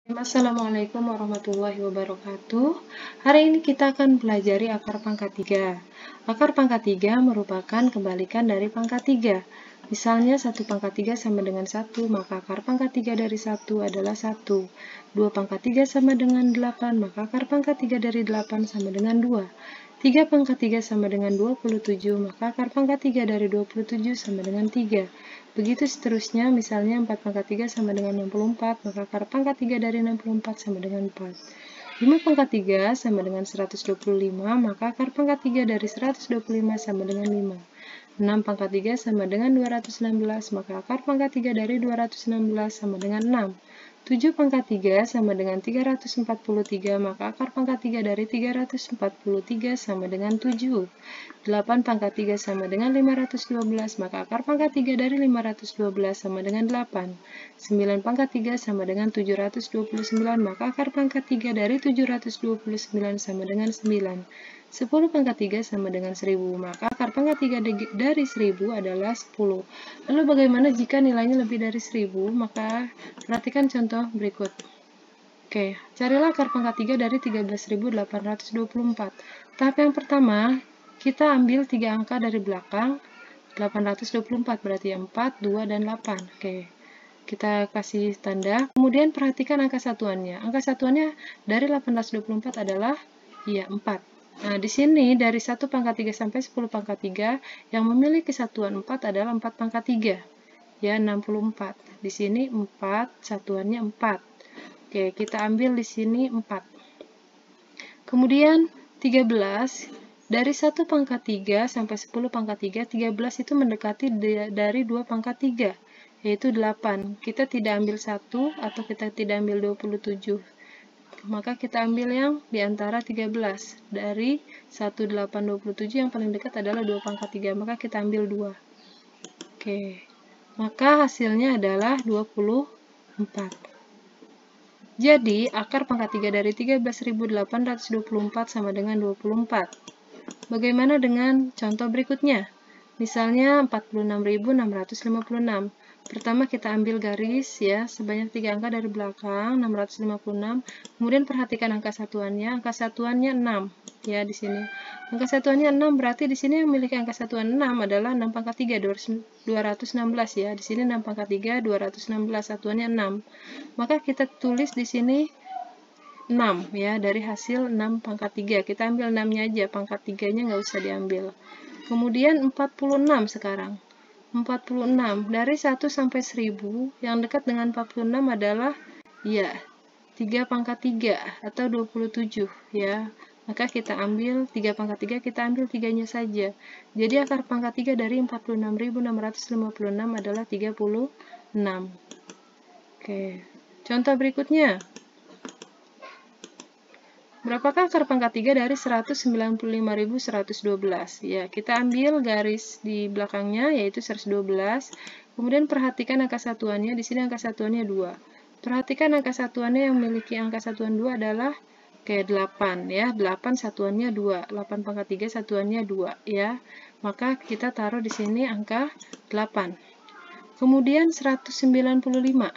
Assalamualaikum warahmatullahi wabarakatuh. Hari ini kita akan pelajari akar pangkat 3. Akar pangkat 3 merupakan kebalikan dari pangkat 3. Misalnya 1 pangkat 3 sama dengan 1, maka akar pangkat 3 dari 1 adalah 1. 2 pangkat 3 sama dengan 8, maka akar pangkat 3 dari 8 sama dengan 2. 3 pangkat 3 sama dengan 27, maka akar pangkat 3 dari 27 sama dengan 3. Begitu seterusnya, misalnya 4 pangkat 3 sama dengan 64, maka akar pangkat 3 dari 64 sama dengan 4. 5 pangkat 3 sama dengan 125, maka akar pangkat 3 dari 125 sama dengan 5. 6 pangkat 3 sama dengan 216, maka akar pangkat 3 dari 216 sama dengan 6. 7 pangkat 3 sama dengan 343, maka akar pangkat 3 dari 343 sama dengan 7. 8 pangkat 3 sama dengan 512, maka akar pangkat 3 dari 512 sama dengan 8. 9 pangkat 3 sama dengan 729, maka akar pangkat 3 dari 729 sama dengan 9. 10 pangkat 3 sama dengan 1000, maka akar pangkat 3 dari 1000 adalah 10. Lalu bagaimana jika nilainya lebih dari 1000? Maka perhatikan contoh berikut. Oke, carilah akar pangkat 3 dari 13.824. Tahap yang pertama, kita ambil 3 angka dari belakang, 824 berarti 4, 2, dan 8. Oke, kita kasih tanda. Kemudian perhatikan angka satuannya. Angka satuannya dari 1824 adalah 4. Nah, di sini dari 1 pangkat 3 sampai 10 pangkat 3 yang memiliki satuan 4 adalah 4 pangkat 3. Ya, 64. Di sini 4, satuannya 4. Oke, kita ambil di sini 4. Kemudian 13, dari 1 pangkat 3 sampai 10 pangkat 3, 13 itu mendekati dari 2 pangkat 3, yaitu 8. Kita tidak ambil 1 atau kita tidak ambil 27. Maka kita ambil yang di antara 13. Dari 1, 8, 27 yang paling dekat adalah 2 pangkat 3, maka kita ambil 2. Oke, maka hasilnya adalah 24. Jadi, akar pangkat 3 dari 13.824 sama dengan 24. Bagaimana dengan contoh berikutnya? Misalnya 46.656. Pertama kita ambil garis ya, sebanyak 3 angka dari belakang, 656. Kemudian perhatikan angka satuannya. Angka satuannya 6 ya di sini. Angka satuannya 6 berarti di sini yang memiliki angka satuan 6 adalah 6 pangkat 3 216 ya. Di sini 6 pangkat 3 216, satuannya 6. Maka kita tulis di sini 6 ya, dari hasil 6 pangkat 3. Kita ambil 6-nya aja, pangkat 3-nya nggak usah diambil. Kemudian 46 sekarang. 46 dari 1 sampai 1000 yang dekat dengan 46 adalah ya 3 pangkat 3 atau 27 ya. Maka kita ambil 3 pangkat 3, kita ambil 3-nya saja. Jadi akar pangkat 3 dari 46.656 adalah 36. Oke. Contoh berikutnya. Berapakah akar pangkat 3 dari 195.112? Ya, kita ambil garis di belakangnya, yaitu 112. Kemudian perhatikan angka satuannya, di sini angka satuannya 2. Perhatikan angka satuannya yang memiliki angka satuan 2 adalah kayak 8, ya. 8 satuannya 2, 8 pangkat 3 satuannya 2, ya. Maka kita taruh di sini angka 8. Kemudian 195,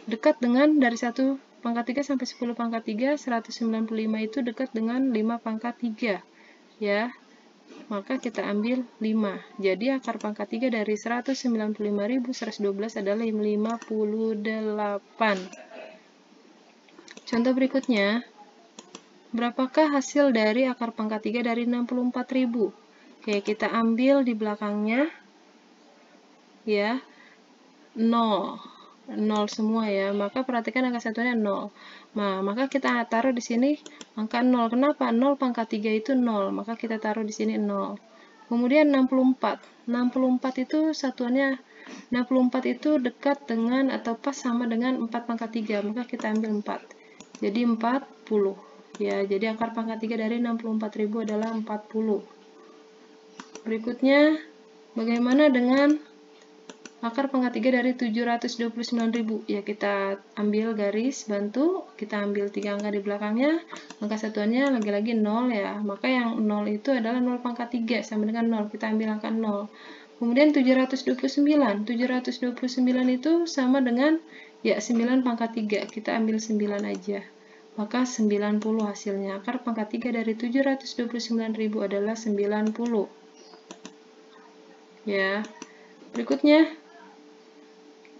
dekat dengan dari 1 pangkat 3 sampai 10 pangkat 3, 195 itu dekat dengan 5 pangkat 3 ya, maka kita ambil 5. Jadi akar pangkat 3 dari 195.112 adalah 58. Contoh berikutnya, berapakah hasil dari akar pangkat 3 dari 64.000? Oke, kita ambil di belakangnya ya, 0 semua ya, maka perhatikan angka satuannya 0. Nah, maka kita taruh di sini angka 0. Kenapa? 0 pangkat 3 itu 0, maka kita taruh di sini 0. Kemudian 64. 64 itu satuannya 64 itu dekat dengan atau pas sama dengan 4 pangkat 3, maka kita ambil 4. Jadi 40. Ya, jadi akar pangkat 3 dari 64.000 adalah 40. Berikutnya, bagaimana dengan akar pangkat 3 dari 729.000? Ya, kita ambil garis bantu, kita ambil 3 angka di belakangnya, angka satuannya lagi-lagi 0 ya, maka yang 0 itu adalah 0 pangkat 3 sama dengan 0, kita ambil angka 0. Kemudian 729 itu sama dengan Ya, 9 pangkat 3. Kita ambil 9 aja. Maka 90 hasilnya. Akar pangkat 3 dari 729.000 adalah 90. Ya. Berikutnya,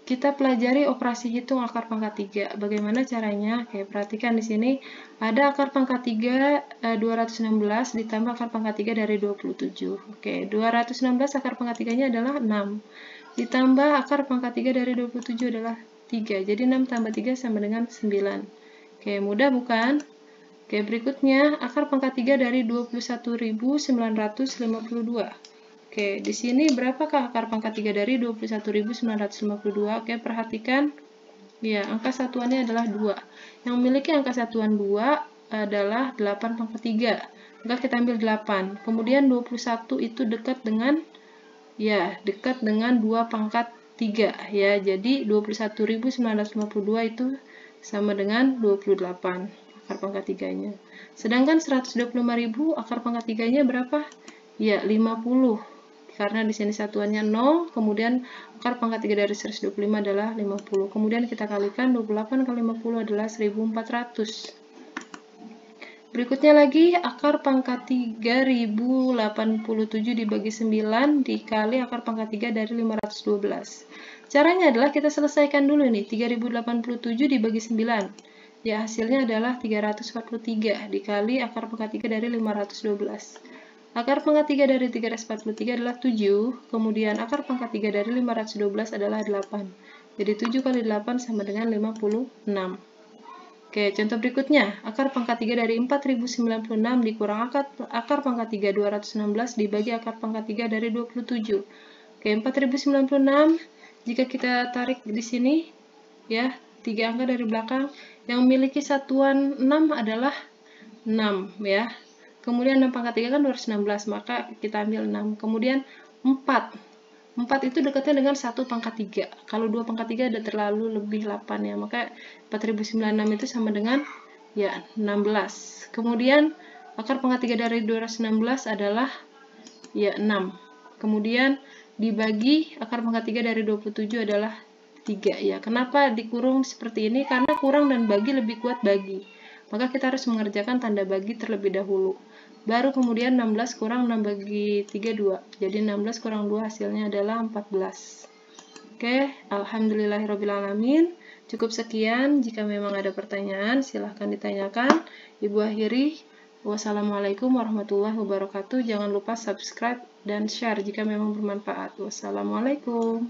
kita pelajari operasi hitung akar pangkat 3. Bagaimana caranya? Oke, perhatikan di sini ada akar pangkat 3 216 ditambah akar pangkat 3 dari 27. Oke, 216 akar pangkat 3-nya adalah 6. Ditambah akar pangkat 3 dari 27 adalah 3. Jadi 6 tambah 3 sama dengan 9. Oke, mudah bukan? Oke, berikutnya akar pangkat 3 dari 21.952. Oke, di sini berapakah akar pangkat 3 dari 21.952? Oke, perhatikan. Ya, angka satuannya adalah 2. Yang memiliki angka satuan 2 adalah 8 pangkat 3. Maka kita ambil 8. Kemudian 21 itu dekat dengan 2 pangkat 3 ya. Jadi 21.952 itu sama dengan 28 akar pangkat 3-nya. Sedangkan 125.000 akar pangkat 3-nya berapa? Ya, 50. Karena di sini satuannya 0, kemudian akar pangkat 3 dari 125 adalah 50. Kemudian kita kalikan 28 kali 50 adalah 1400. Berikutnya lagi, akar pangkat 3087 dibagi 9 dikali akar pangkat 3 dari 512. Caranya adalah kita selesaikan dulu nih, 3087 dibagi 9. Ya, hasilnya adalah 343 dikali akar pangkat 3 dari 512. Akar pangkat 3 dari 343 adalah 7, kemudian akar pangkat 3 dari 512 adalah 8. Jadi 7 kali 8 sama dengan 56. Oke, contoh berikutnya, akar pangkat 3 dari 4096 dikurang akar pangkat 3 216 dibagi akar pangkat 3 dari 27. Oke, 4096, jika kita tarik di sini, ya, 3 angka dari belakang, yang memiliki satuan 6 adalah 6, ya. Kemudian 6 pangkat 3 kan 216, maka kita ambil 6. Kemudian 4. 4 itu dekatnya dengan 1 pangkat 3. Kalau 2 pangkat 3 ada terlalu lebih 8 ya, maka 4096 itu sama dengan ya 16. Kemudian akar pangkat 3 dari 216 adalah ya 6. Kemudian dibagi akar pangkat 3 dari 27 adalah 3 ya. Kenapa dikurung seperti ini? Karena kurang dan bagi lebih kuat bagi. Maka kita harus mengerjakan tanda bagi terlebih dahulu. Baru kemudian 16 kurang 6 bagi 3, 2. Jadi 16 kurang 2 hasilnya adalah 14. Oke, alhamdulillahirrabbilalamin. Cukup sekian. Jika memang ada pertanyaan, silahkan ditanyakan. Ibu akhiri. Wassalamualaikum warahmatullahi wabarakatuh. Jangan lupa subscribe dan share jika memang bermanfaat. Wassalamualaikum.